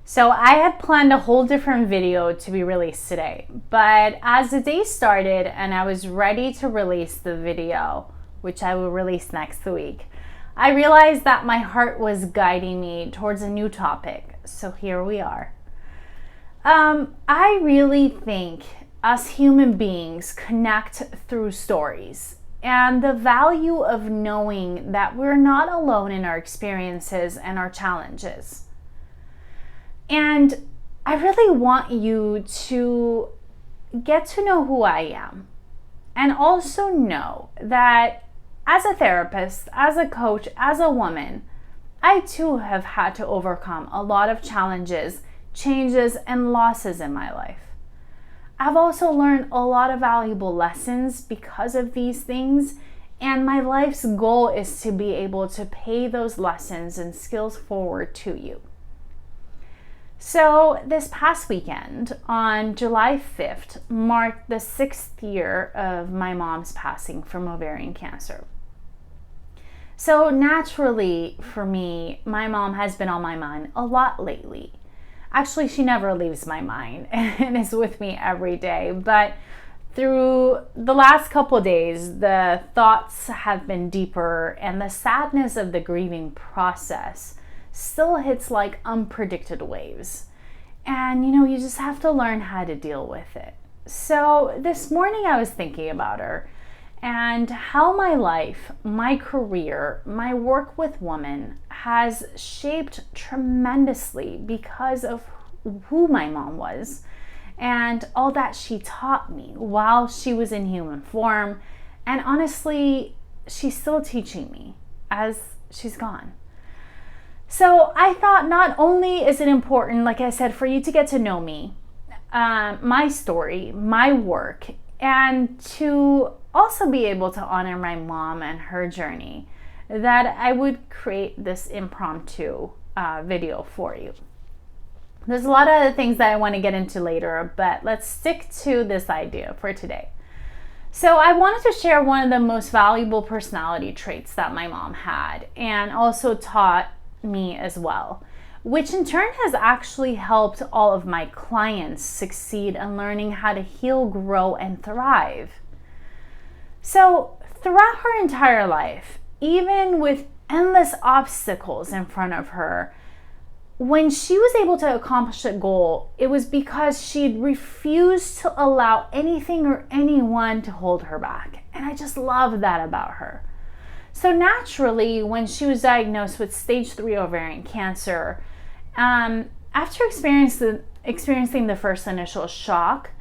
So I had planned a whole different video to be released today, but as the day started and I was ready to release the video, which I will release next week, I realized that my heart was guiding me towards a new topic. So here we are. I really think us human beings connect through stories, and the value of knowing that we're not alone in our experiences and our challenges. And I really want you to get to know who I am, and also know that as a therapist, as a coach, as a woman, I too have had to overcome a lot of challenges, changes, and losses in my life. I've also learned a lot of valuable lessons because of these things, and my life's goal is to be able to pay those lessons and skills forward to you. So this past weekend, on July 5th, marked the 6th year of my mom's passing from ovarian cancer. So naturally, for me, my mom has been on my mind a lot lately. Actually, she never leaves my mind and is with me every day. But through the last couple of days, the thoughts have been deeper, and the sadness of the grieving process still hits like unpredicted waves. And you just have to learn how to deal with it. So this morning I was thinking about her and how my life, my career, my work with women has shaped tremendously because of who my mom was and all that she taught me while she was in human form. And honestly, she's still teaching me as she's gone. So I thought not only is it important, like I said, for you to get to know me, my story, my work, and to also be able to honor my mom and her journey, that I would create this impromptu video for you. There's a lot of other things that I want to get into later, but let's stick to this idea for today. So I wanted to share one of the most valuable personality traits that my mom had and also taught me as well, which in turn has actually helped all of my clients succeed in learning how to heal, grow, and thrive. So throughout her entire life, even with endless obstacles in front of her, when she was able to accomplish a goal, it was because she'd refused to allow anything or anyone to hold her back. And I just love that about her. So naturally, when she was diagnosed with stage 3 ovarian cancer, after experiencing the first initial shock,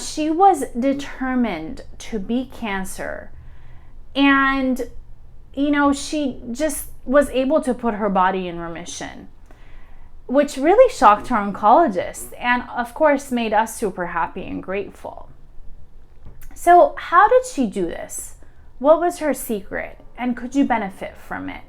she was determined to beat cancer. And, she just was able to put her body in remission, which really shocked her oncologist and, of course, made us super happy and grateful. So how did she do this? What was her secret? And could you benefit from it?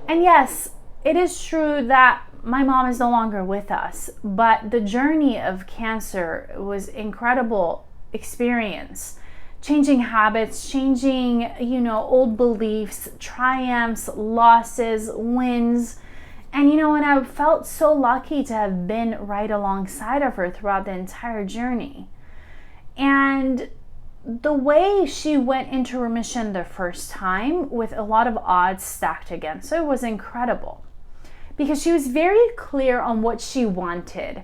And yes, it is true that my mom is no longer with us, but the journey of cancer was incredible experience. Changing habits, changing, old beliefs, triumphs, losses, wins. And and I felt so lucky to have been right alongside of her throughout the entire journey. And the way she went into remission the first time with a lot of odds stacked against her was incredible, because she was very clear on what she wanted.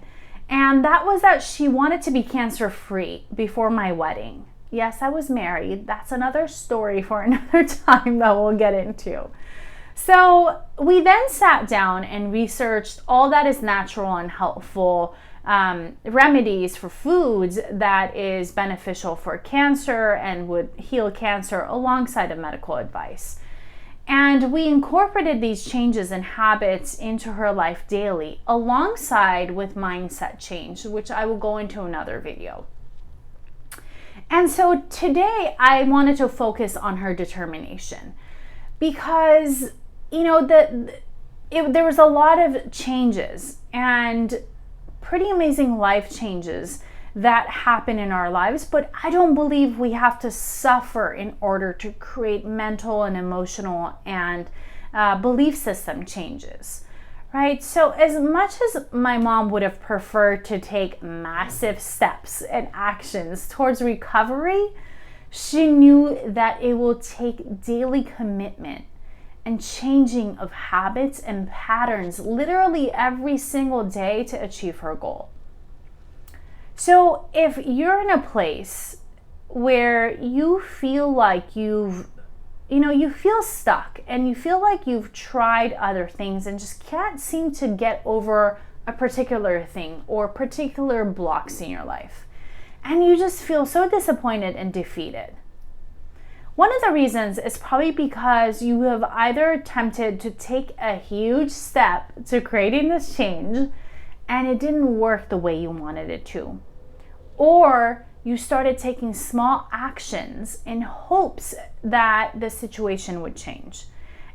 And that was that she wanted to be cancer-free before my wedding. Yes, I was married. That's another story for another time that we'll get into. So we then sat down and researched all that is natural and helpful remedies for foods that is beneficial for cancer and would heal cancer alongside of medical advice. And we incorporated these changes and habits into her life daily, alongside with mindset change, which I will go into another video. And so today I wanted to focus on her determination, because there was a lot of changes and pretty amazing life changes that happen in our lives, but I don't believe we have to suffer in order to create mental and emotional and belief system changes. right? So as much as my mom would have preferred to take massive steps and actions towards recovery, she knew that it will take daily commitment and changing of habits and patterns literally every single day to achieve her goal. So if you're in a place where you feel like you feel stuck and you feel like you've tried other things and just can't seem to get over a particular thing or particular blocks in your life, and you just feel so disappointed and defeated, one of the reasons is probably because you have either attempted to take a huge step to creating this change and it didn't work the way you wanted it to, or you started taking small actions in hopes that the situation would change.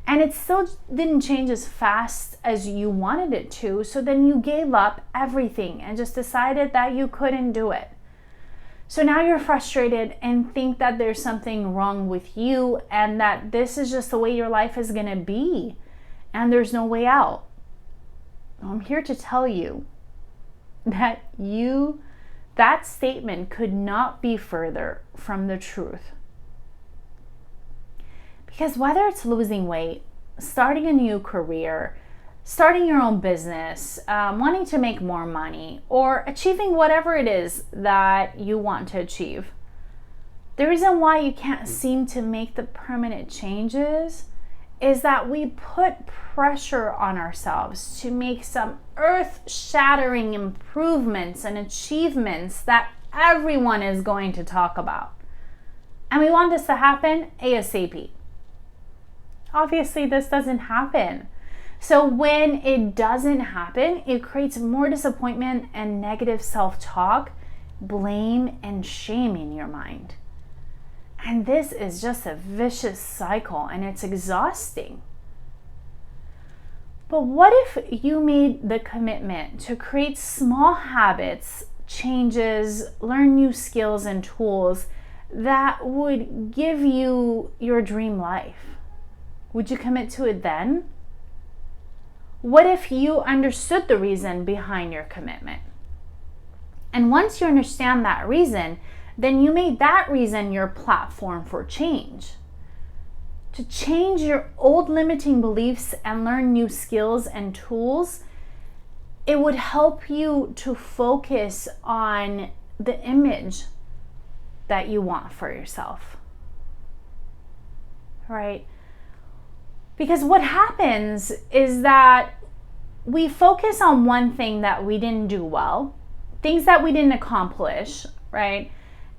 And it still didn't change as fast as you wanted it to, so then you gave up everything and just decided that you couldn't do it. So now you're frustrated and think that there's something wrong with you and that this is just the way your life is gonna be and there's no way out. I'm here to tell you that that statement could not be further from the truth. Because whether it's losing weight, starting a new career, starting your own business, wanting to make more money, or achieving whatever it is that you want to achieve, the reason why you can't seem to make the permanent changes is that we put pressure on ourselves to make some earth-shattering improvements and achievements that everyone is going to talk about. And we want this to happen ASAP. Obviously, this doesn't happen. So when it doesn't happen, it creates more disappointment and negative self-talk, blame, and shame in your mind. And this is just a vicious cycle and it's exhausting. But what if you made the commitment to create small habits, changes, learn new skills and tools that would give you your dream life? Would you commit to it then? What if you understood the reason behind your commitment? And once you understand that reason, then you made that reason your platform for change. To change your old limiting beliefs and learn new skills and tools, it would help you to focus on the image that you want for yourself. Right? Because what happens is that we focus on one thing that we didn't do well, things that we didn't accomplish, right?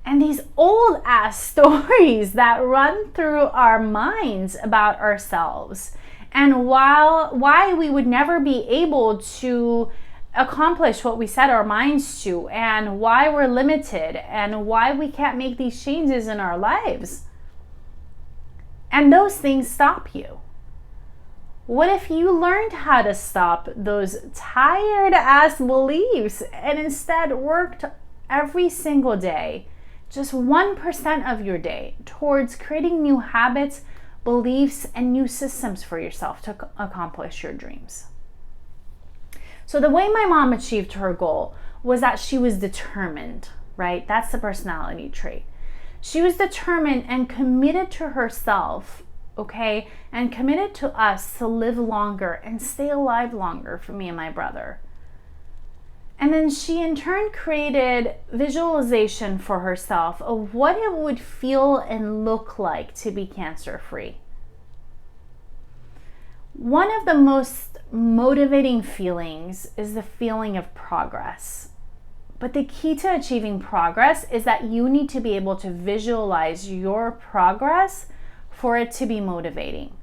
And these old ass stories that run through our minds about ourselves and why we would never be able to accomplish what we set our minds to, and why we're limited, and why we can't make these changes in our lives. And those things stop you. What if you learned how to stop those tired ass beliefs and instead worked every single day, just 1% of your day, towards creating new habits, beliefs, and new systems for yourself to accomplish your dreams? So the way my mom achieved her goal was that she was determined, right? That's the personality trait. She was determined and committed to herself, okay? And committed to us to live longer and stay alive longer for me and my brother. And then she in turn created visualization for herself of what it would feel and look like to be cancer-free. One of the most motivating feelings is the feeling of progress. But the key to achieving progress is that you need to be able to visualize your progress for it to be motivating.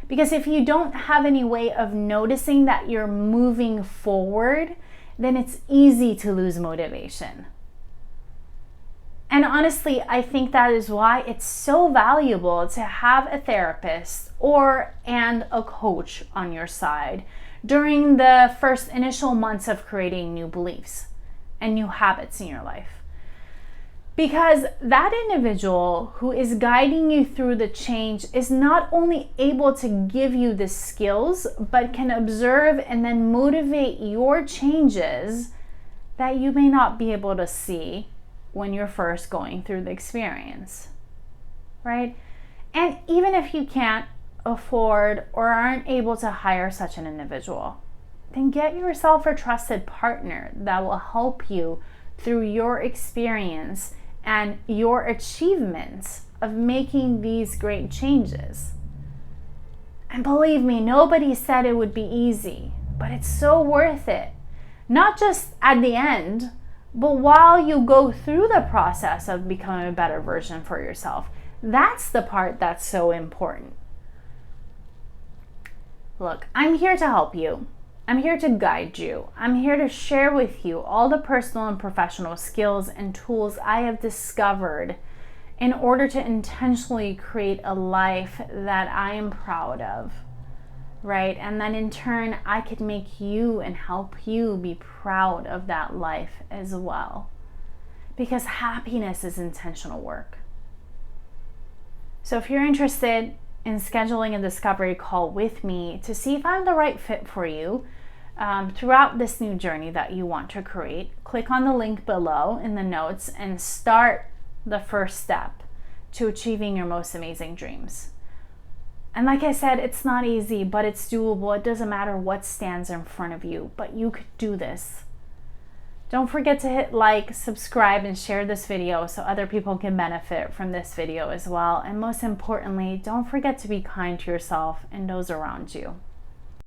Because if you don't have any way of noticing that you're moving forward, then it's easy to lose motivation. And honestly, I think that is why it's so valuable to have a therapist and a coach on your side during the first initial months of creating new beliefs and new habits in your life. Because that individual who is guiding you through the change is not only able to give you the skills, but can observe and then motivate your changes that you may not be able to see when you're first going through the experience, right? And even if you can't afford or aren't able to hire such an individual, then get yourself a trusted partner that will help you through your experience and your achievements of making these great changes. And believe me, nobody said it would be easy, but it's so worth it. Not just at the end, but while you go through the process of becoming a better version for yourself. That's the part that's so important. Look, I'm here to help you. I'm here to guide you. I'm here to share with you all the personal and professional skills and tools I have discovered in order to intentionally create a life that I am proud of, right? And then in turn, I could make you and help you be proud of that life as well. Because happiness is intentional work. So if you're interested in scheduling a discovery call with me to see if I'm the right fit for you throughout this new journey that you want to create, click on the link below in the notes and start the first step to achieving your most amazing dreams. And like I said, it's not easy, but it's doable. It doesn't matter what stands in front of you, but you could do this. Don't forget to hit like, subscribe, and share this video so other people can benefit from this video as well. And most importantly, don't forget to be kind to yourself and those around you.